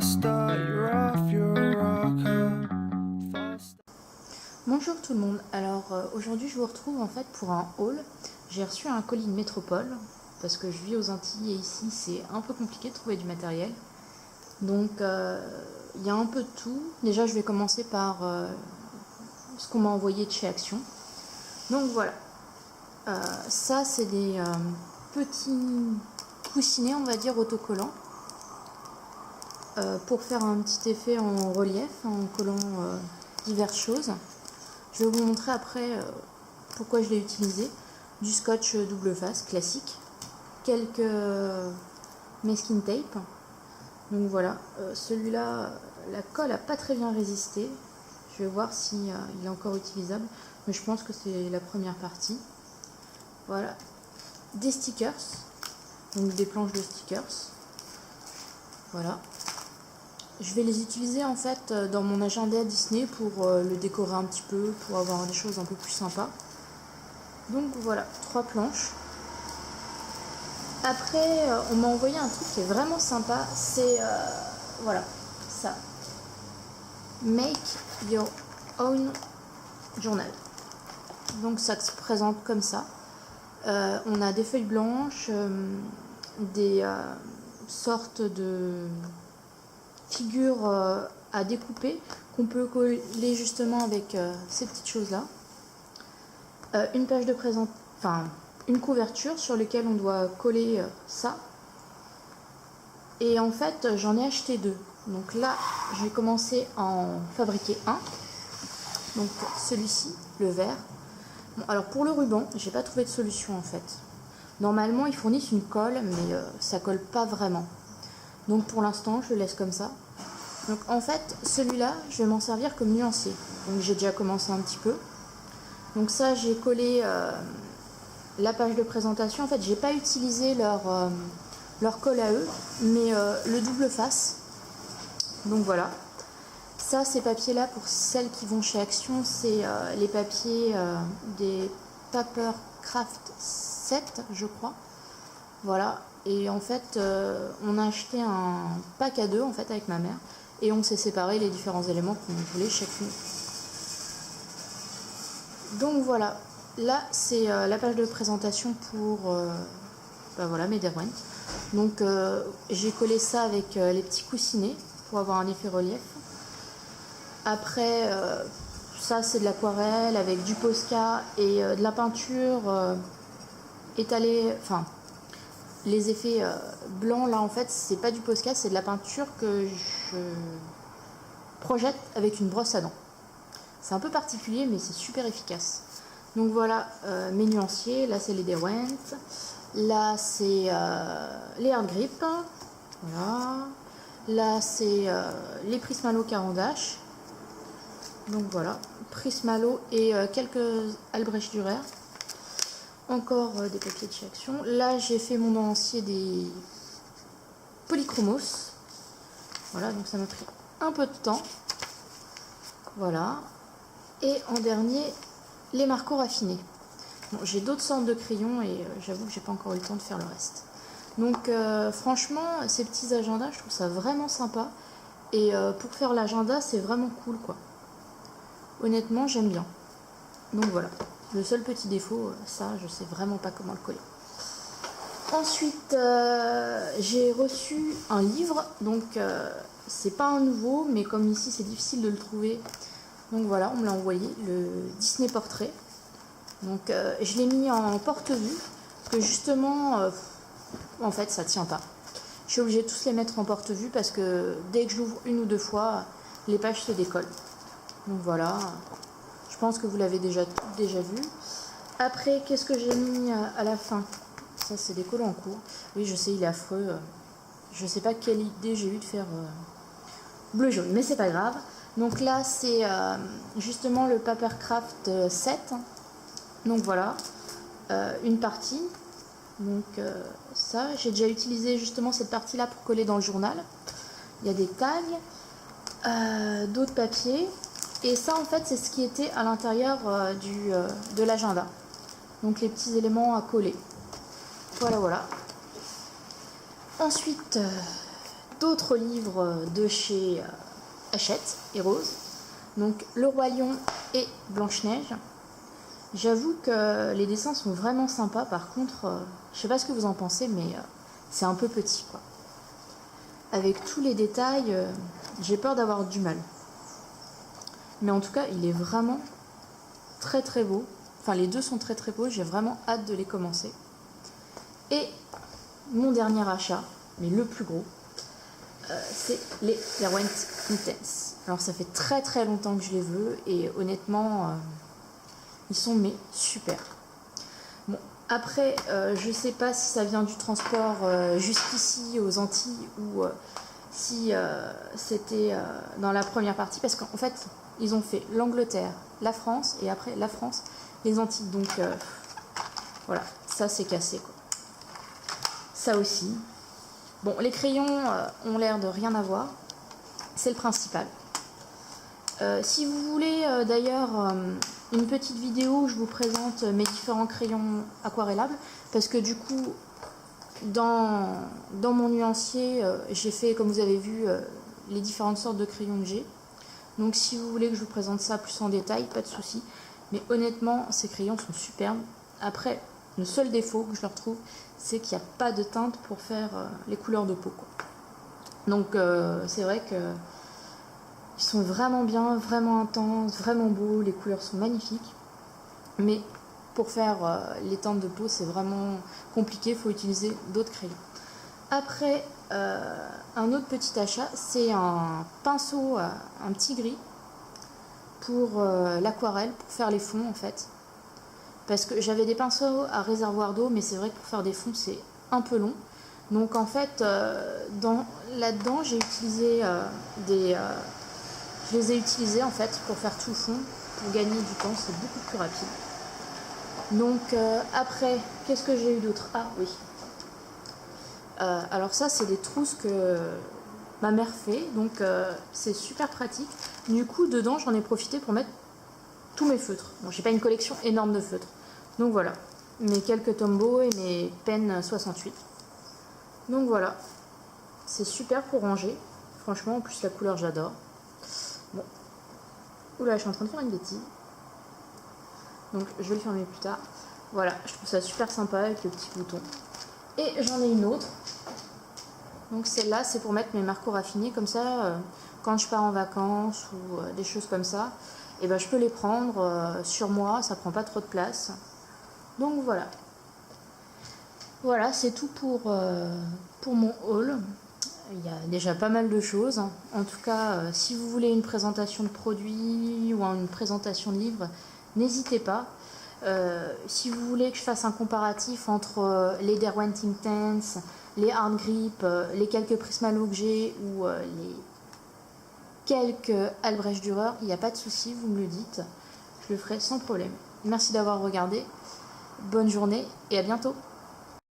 star, you're off your rocker. Bonjour tout le monde, alors aujourd'hui je vous retrouve en fait pour un haul. J'ai reçu un colis de Métropole parce que je vis aux Antilles et ici c'est un peu compliqué de trouver du matériel. Donc il y a un peu de tout. Déjà je vais commencer par ce qu'on m'a envoyé de chez Action. Donc voilà, ça c'est des petits coussinets on va dire autocollants pour faire un petit effet en relief en collant diverses choses. Je vais vous montrer après pourquoi je l'ai utilisé. Du scotch double face classique, quelques masking tape. Donc voilà, celui-là, la colle n'a pas très bien résisté. Je vais voir si il est encore utilisable, mais je pense que c'est la première partie. Voilà, des stickers, donc des planches de stickers. Voilà. Je vais les utiliser en fait dans mon agenda Disney pour le décorer un petit peu, pour avoir des choses un peu plus sympas. Donc voilà, 3 planches. Après, on m'a envoyé un truc qui est vraiment sympa, c'est voilà, ça. Make your own journal. Donc ça se présente comme ça. On a des feuilles blanches, des sortes de figures à découper qu'on peut coller justement avec ces petites choses là, une page de une couverture sur laquelle on doit coller ça, et en fait j'en ai acheté 2, donc là je vais commencer à en fabriquer un, donc celui-ci, le vert. Bon, alors pour le ruban j'ai pas trouvé de solution en fait. Normalement ils fournissent une colle mais ça colle pas vraiment. Donc pour l'instant je le laisse comme ça. Donc en fait celui-là je vais m'en servir comme nuancier. Donc j'ai déjà commencé un petit peu. Donc ça j'ai collé la page de présentation. En fait j'ai pas utilisé leur colle à eux, mais le double face. Donc voilà. Ça, ces papiers là pour celles qui vont chez Action, c'est les papiers des Paper Craft 7 je crois. Voilà. Et en fait, on a acheté un pack à 2 en fait avec ma mère et on s'est séparé les différents éléments qu'on voulait chacune. Donc voilà, là c'est la page de présentation pour voilà, mes Derwent. Donc j'ai collé ça avec les petits coussinets pour avoir un effet relief. Après, ça c'est de l'aquarelle avec du Posca et de la peinture étalée, enfin. Les effets blancs là en fait c'est pas du Posca, c'est de la peinture que je projette avec une brosse à dents. C'est un peu particulier mais c'est super efficace. Donc voilà mes nuanciers, là c'est les Derwent, là c'est les Hard Grip, voilà. Là c'est les Prismalo Carandache. Donc voilà, Prismalo et quelques Albrecht Dürer. Encore des papiers de chez Action. Là j'ai fait mon lancier des Polychromos. Voilà, donc ça m'a pris un peu de temps. Voilà. Et en dernier, les marqueurs raffinés. Bon, j'ai d'autres sortes de crayons et j'avoue que j'ai pas encore eu le temps de faire le reste. Donc franchement, ces petits agendas, je trouve ça vraiment sympa. Et pour faire l'agenda, c'est vraiment cool quoi. Honnêtement, j'aime bien. Donc voilà. Le seul petit défaut, ça, je sais vraiment pas comment le coller. Ensuite, j'ai reçu un livre. Donc, c'est pas un nouveau, mais comme ici, c'est difficile de le trouver. Donc voilà, on me l'a envoyé, le Disney Portrait. Donc, je l'ai mis en porte-vue. Parce que justement, en fait, ça tient pas. Je suis obligée de tous les mettre en porte-vue parce que dès que je l'ouvre une ou deux fois, les pages se décollent. Donc voilà. Je pense que vous l'avez déjà vu. Après, qu'est-ce que j'ai mis à la fin? Ça, c'est des collants en cours. Oui, je sais, il est affreux. Je sais pas quelle idée j'ai eu de faire bleu-jaune, mais c'est pas grave. Donc là, c'est justement le Papercraft 7. Donc voilà, une partie. Donc ça, j'ai déjà utilisé justement cette partie-là pour coller dans le journal. Il y a des tags, d'autres papiers. Et ça en fait c'est ce qui était à l'intérieur de l'agenda. Donc les petits éléments à coller. Voilà. Ensuite d'autres livres de chez Hachette et Rose. Donc Le Roi Lion et Blanche-Neige. J'avoue que les dessins sont vraiment sympas. Par contre, je sais pas ce que vous en pensez, mais c'est un peu petit, quoi. Avec tous les détails, j'ai peur d'avoir du mal. Mais en tout cas, il est vraiment très très beau. Enfin, les deux sont très très beaux. J'ai vraiment hâte de les commencer. Et mon dernier achat, mais le plus gros, c'est les Derwent Intense. Alors ça fait très très longtemps que je les veux et honnêtement, ils sont mais super. Bon, après, je sais pas si ça vient du transport jusqu'ici aux Antilles ou si c'était dans la première partie, parce qu'en fait, ils ont fait l'Angleterre, la France et après la France, les Antilles. Donc voilà, ça c'est cassé, quoi. Ça aussi. Bon, les crayons ont l'air de rien avoir. C'est le principal. Si vous voulez d'ailleurs une petite vidéo où je vous présente mes différents crayons aquarellables, parce que du coup, dans mon nuancier, j'ai fait, comme vous avez vu, les différentes sortes de crayons que j'ai. Donc si vous voulez que je vous présente ça plus en détail, pas de souci. Mais honnêtement, ces crayons sont superbes. Après, le seul défaut que je leur trouve, c'est qu'il n'y a pas de teinte pour faire les couleurs de peau, quoi. Donc c'est vrai que ils sont vraiment bien, vraiment intenses, vraiment beaux, les couleurs sont magnifiques. Mais pour faire les teintes de peau, c'est vraiment compliqué, il faut utiliser d'autres crayons. Après, un autre petit achat, c'est un pinceau, un petit gris, pour l'aquarelle, pour faire les fonds en fait. Parce que j'avais des pinceaux à réservoir d'eau, mais c'est vrai que pour faire des fonds, c'est un peu long. Donc en fait, là-dedans, j'ai utilisé je les ai utilisés en fait pour faire tout le fond, pour gagner du temps, c'est beaucoup plus rapide. Donc après, qu'est-ce que j'ai eu d'autre? Ah oui. Alors ça, c'est des trousses que ma mère fait, donc c'est super pratique. Du coup, dedans, j'en ai profité pour mettre tous mes feutres. Bon, j'ai pas une collection énorme de feutres. Donc voilà, mes quelques Tombow et mes pennes 68. Donc voilà, c'est super pour ranger. Franchement, en plus la couleur, j'adore. Bon, oula, je suis en train de faire une bêtise. Donc je vais le fermer plus tard. Voilà, je trouve ça super sympa avec le petit bouton. Et j'en ai une autre. Donc celle-là, c'est pour mettre mes marqueurs raffinés. Comme ça, quand je pars en vacances ou des choses comme ça, et ben, je peux les prendre sur moi, ça prend pas trop de place. Donc voilà. Voilà, c'est tout pour mon haul. Il y a déjà pas mal de choses. En tout cas, si vous voulez une présentation de produits ou une présentation de livres, n'hésitez pas. Si vous voulez que je fasse un comparatif entre les Derwent Intense, les Hard Grip, les quelques Prismalo que j'ai ou les quelques Albrecht Dürer, il n'y a pas de souci, vous me le dites. Je le ferai sans problème. Merci d'avoir regardé. Bonne journée et à bientôt.